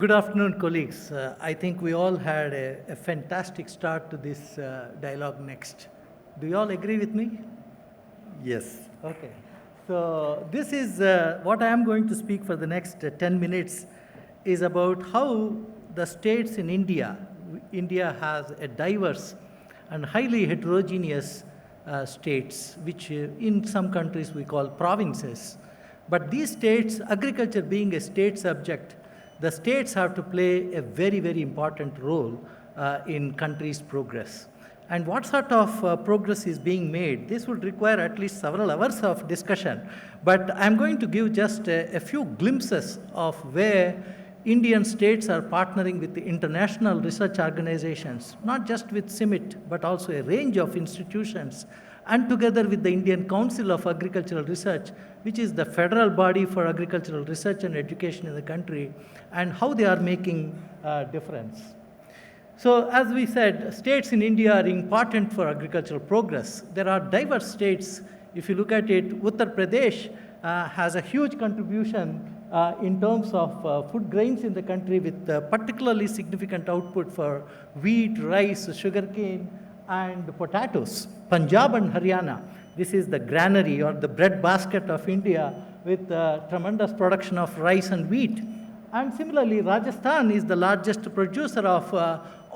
Good afternoon, colleagues. I think we all had a fantastic start to this dialogue next. Do you all agree with me? Yes. Okay. So this is what I am going to speak for the next 10 minutes is about how the states in India, India has a diverse and highly heterogeneous states, which in some countries we call provinces. But these states, agriculture being a state subject, the states have to play a very, very important role in countries' progress. And what sort of progress is being made? This would require at least several hours of discussion. But I'm going to give just a few glimpses of where Indian states are partnering with the international research organizations, not just with CIMIT, but also a range of institutions, and together with the Indian Council of Agricultural Research, which is the federal body for agricultural research and education in the country, and how they are making a difference. So as we said, states in India are important for agricultural progress. There are diverse states. If you look at it, Uttar Pradesh has a huge contribution in terms of food grains in the country, with particularly significant output for wheat, rice, sugarcane, and potatoes. Punjab and Haryana, this is the granary or the bread basket of India, with tremendous production of rice and wheat. And similarly, Rajasthan is the largest producer of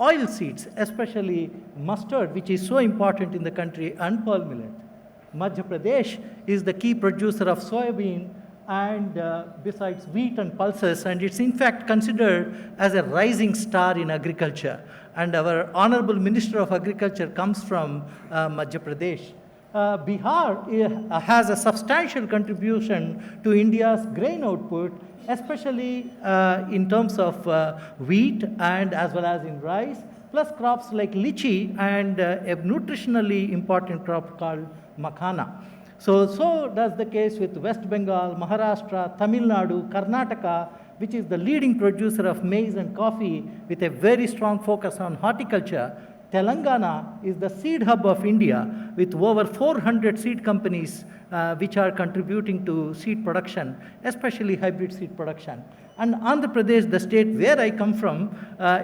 oil seeds, especially mustard, which is so important in the country, and pearl millet. Madhya Pradesh is the key producer of soybean and besides wheat and pulses, and it's in fact considered as a rising star in agriculture. And our Honorable Minister of Agriculture comes from Madhya Pradesh. Bihar has a substantial contribution to India's grain output, especially in terms of wheat and as well as in rice, plus crops like lychee and a nutritionally important crop called makhana. So does the case with West Bengal, Maharashtra, Tamil Nadu, Karnataka, which is the leading producer of maize and coffee with a very strong focus on horticulture. Telangana is the seed hub of India with over 400 seed companies which are contributing to seed production, especially hybrid seed production. And Andhra Pradesh, the state where I come from,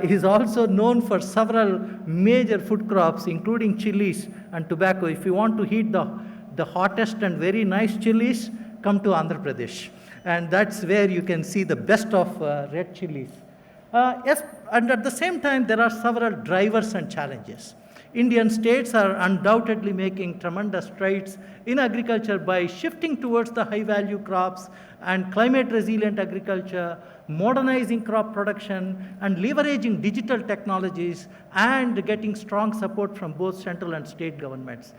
is also known for several major food crops, including chilies and tobacco. If you want to eat the hottest and very nice chilies, come to Andhra Pradesh. And that's where you can see the best of red chilies. Yes, and at the same time, there are several drivers and challenges. Indian states are undoubtedly making tremendous strides in agriculture by shifting towards the high-value crops and climate-resilient agriculture, modernizing crop production, and leveraging digital technologies, and getting strong support from both central and state governments.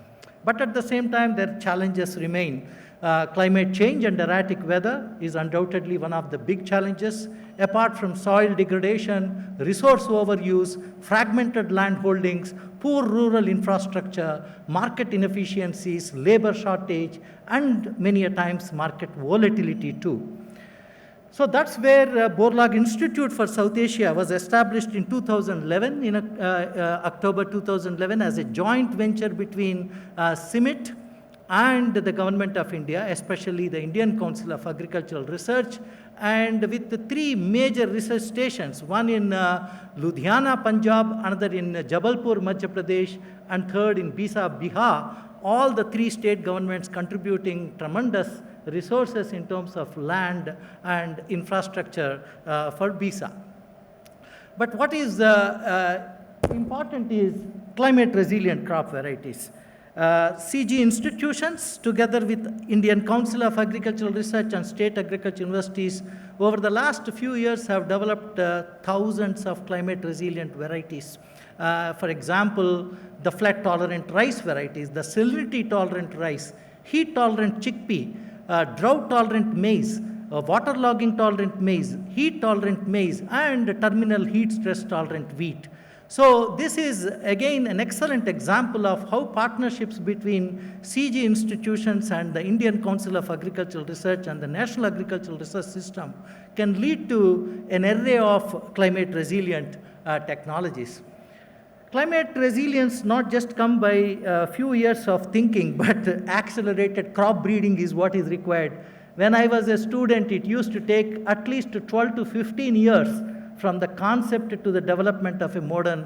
But at the same time, their challenges remain. Climate change and erratic weather is undoubtedly one of the big challenges. Apart from soil degradation, resource overuse, fragmented land holdings, poor rural infrastructure, market inefficiencies, labor shortage, and many a times market volatility too. So that's where Borlaug Institute for South Asia was established in 2011, in October 2011, as a joint venture between CIMIT and the Government of India, especially the Indian Council of Agricultural Research, and with the three major research stations, one in Ludhiana, Punjab, another in Jabalpur, Madhya Pradesh, and third in Bisa, Bihar, all the three state governments contributing tremendous resources in terms of land and infrastructure for Bisa. But what is important is climate resilient crop varieties. CG institutions, together with Indian Council of Agricultural Research and state agriculture universities, over the last few years have developed thousands of climate resilient varieties. For example, the flood tolerant rice varieties, the salinity tolerant rice, heat tolerant chickpea, drought tolerant maize, waterlogging tolerant maize, heat tolerant maize, and terminal heat stress tolerant wheat. So this is again an excellent example of how partnerships between CG institutions and the Indian Council of Agricultural Research and the National Agricultural Research System can lead to an array of climate resilient technologies. Climate resilience not just come by a few years of thinking, but accelerated crop breeding is what is required. When I was a student, it used to take at least 12 to 15 years from the concept to the development of a modern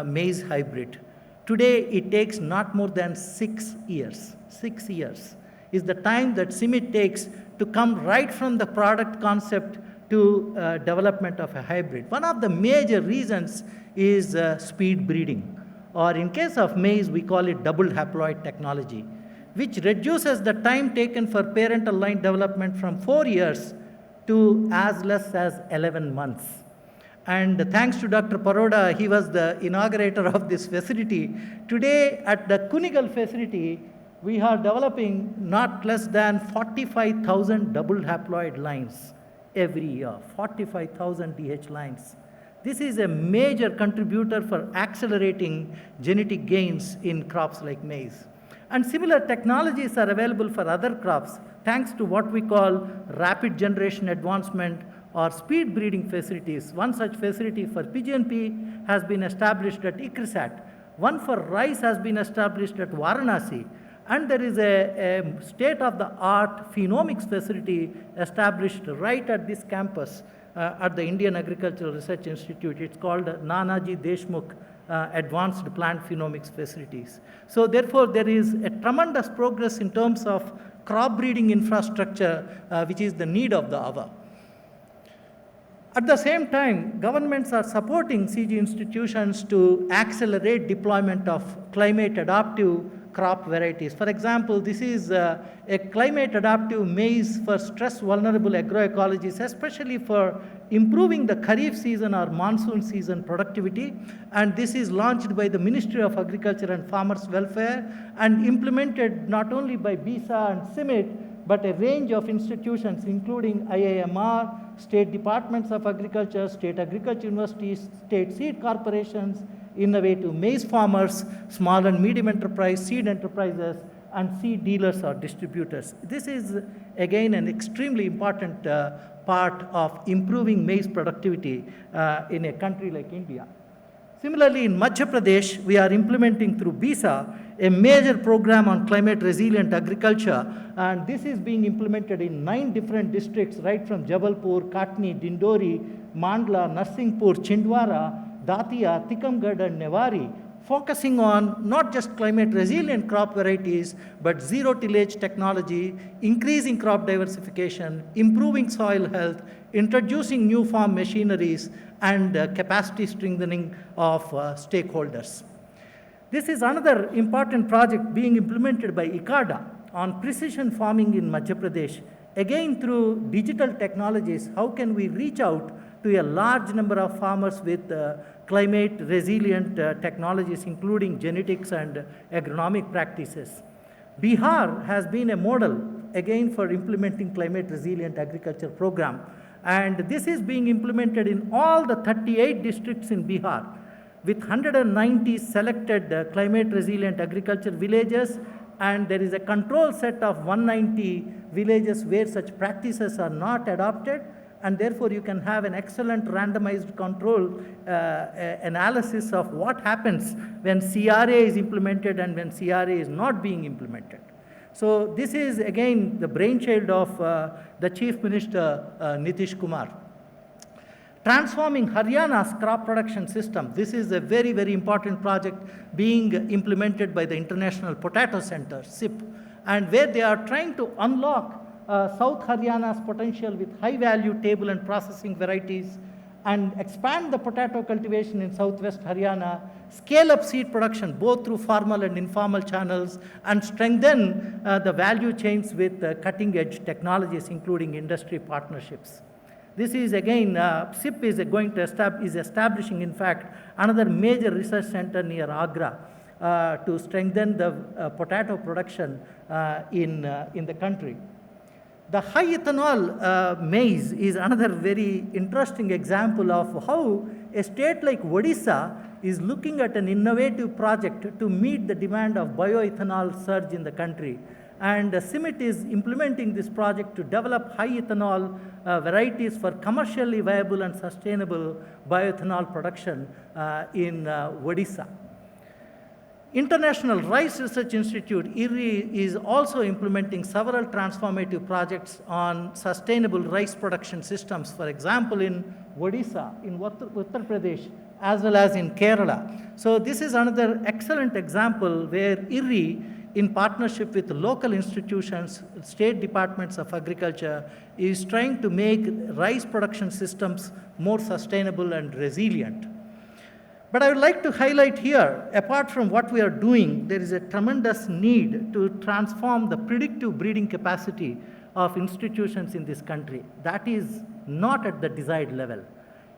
maize hybrid. Today, it takes not more than 6 years. 6 years is the time that CIMMYT takes to come right from the product concept to development of a hybrid. One of the major reasons is speed breeding, or in case of maize, we call it double haploid technology, which reduces the time taken for parental line development from 4 years to as less as 11 months. And thanks to Dr. Paroda, he was the inaugurator of this facility. Today, at the Kunigal facility, we are developing not less than 45,000 double haploid lines every year, 45,000 DH lines. This is a major contributor for accelerating genetic gains in crops like maize. And similar technologies are available for other crops thanks to what we call rapid generation advancement or speed breeding facilities. One such facility for PGNP has been established at ICRISAT. One for rice has been established at Varanasi. And there is a state-of-the-art phenomics facility established right at this campus at the Indian Agricultural Research Institute. It's called Nanaji Deshmukh Advanced Plant Phenomics Facilities. So therefore, there is a tremendous progress in terms of crop breeding infrastructure, which is the need of the hour. At the same time, governments are supporting CG institutions to accelerate deployment of climate-adaptive crop varieties. For example, this is a climate-adaptive maize for stress-vulnerable agroecologies, especially for improving the Kharif season or monsoon season productivity. And this is launched by the Ministry of Agriculture and Farmers Welfare and implemented not only by BISA and CIMMYT, but a range of institutions, including IIMR, state departments of agriculture, state agriculture universities, state seed corporations, innovative maize farmers, small and medium enterprise, seed enterprises, and seed dealers or distributors. This is, again, an extremely important part of improving maize productivity in a country like India. Similarly, in Madhya Pradesh, we are implementing through BISA a major program on climate resilient agriculture, and this is being implemented in 9 different districts, right from Jabalpur, Katni, Dindori, Mandla, Narsinghpur, Chhindwara, Datia, Tikamgarh, and Nevari, focusing on not just climate resilient crop varieties, but zero tillage technology, increasing crop diversification, improving soil health, introducing new farm machineries, and capacity strengthening of stakeholders. This is another important project being implemented by ICARDA on precision farming in Madhya Pradesh. Again, through digital technologies, how can we reach out to a large number of farmers with climate resilient technologies, including genetics and agronomic practices. Bihar has been a model, again, for implementing climate resilient agriculture program. And this is being implemented in all the 38 districts in Bihar, with 190 selected climate resilient agriculture villages, and there is a control set of 190 villages where such practices are not adopted, and therefore you can have an excellent randomized control analysis of what happens when CRA is implemented and when CRA is not being implemented. So this is, again, the brainchild of the Chief Minister, Nitish Kumar. Transforming Haryana's crop production system. This is a very, very important project being implemented by the International Potato Center, SIP, and where they are trying to unlock South Haryana's potential with high-value table and processing varieties, and expand the potato cultivation in southwest Haryana, scale up seed production both through formal and informal channels, and strengthen the value chains with cutting-edge technologies, including industry partnerships. This is, again, SIP is establishing, in fact, another major research center near Agra to strengthen the potato production in the country. The high ethanol maize is another very interesting example of how a state like Odisha is looking at an innovative project to meet the demand of bioethanol surge in the country. And CIMMYT is implementing this project to develop high ethanol varieties for commercially viable and sustainable bioethanol production in Odisha. International Rice Research Institute, IRRI, is also implementing several transformative projects on sustainable rice production systems, for example, in Odisha, in Uttar Pradesh, as well as in Kerala. So this is another excellent example where IRRI, in partnership with local institutions, state departments of agriculture, is trying to make rice production systems more sustainable and resilient. But I would like to highlight here, apart from what we are doing, there is a tremendous need to transform the predictive breeding capacity of institutions in this country. That is not at the desired level.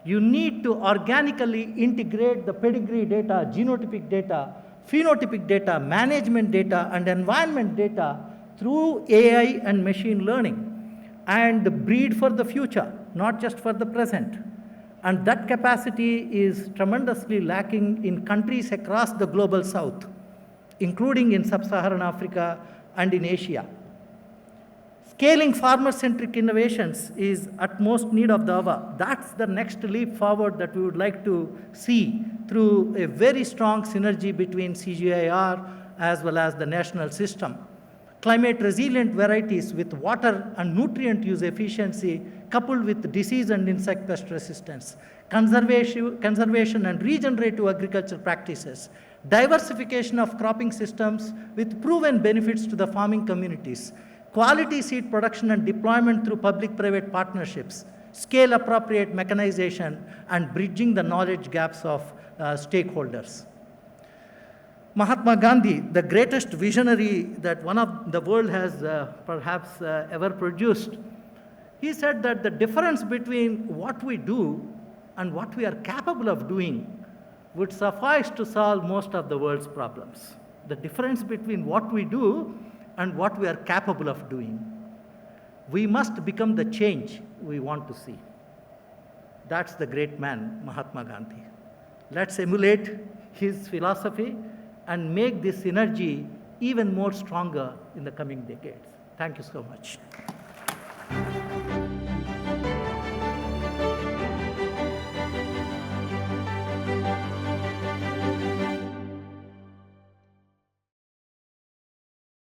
You need to organically integrate the pedigree data, genotypic data, phenotypic data, management data, and environment data through AI and machine learning, and breed for the future, not just for the present. And that capacity is tremendously lacking in countries across the global south, including in sub-Saharan Africa and in Asia. Scaling farmer-centric innovations is utmost need of the hour. That's the next leap forward that we would like to see through a very strong synergy between CGIAR as well as the national system. Climate resilient varieties with water and nutrient use efficiency coupled with disease and insect pest resistance, conservation and regenerative agriculture practices, diversification of cropping systems with proven benefits to the farming communities, quality seed production and deployment through public-private partnerships, scale-appropriate mechanization, and bridging the knowledge gaps of stakeholders. Mahatma Gandhi, the greatest visionary that one of the world has perhaps ever produced, he said that the difference between what we do and what we are capable of doing would suffice to solve most of the world's problems. The difference between what we do and what we are capable of doing. We must become the change we want to see. That's the great man, Mahatma Gandhi. Let's emulate his philosophy and make this synergy even more stronger in the coming decades. Thank you so much.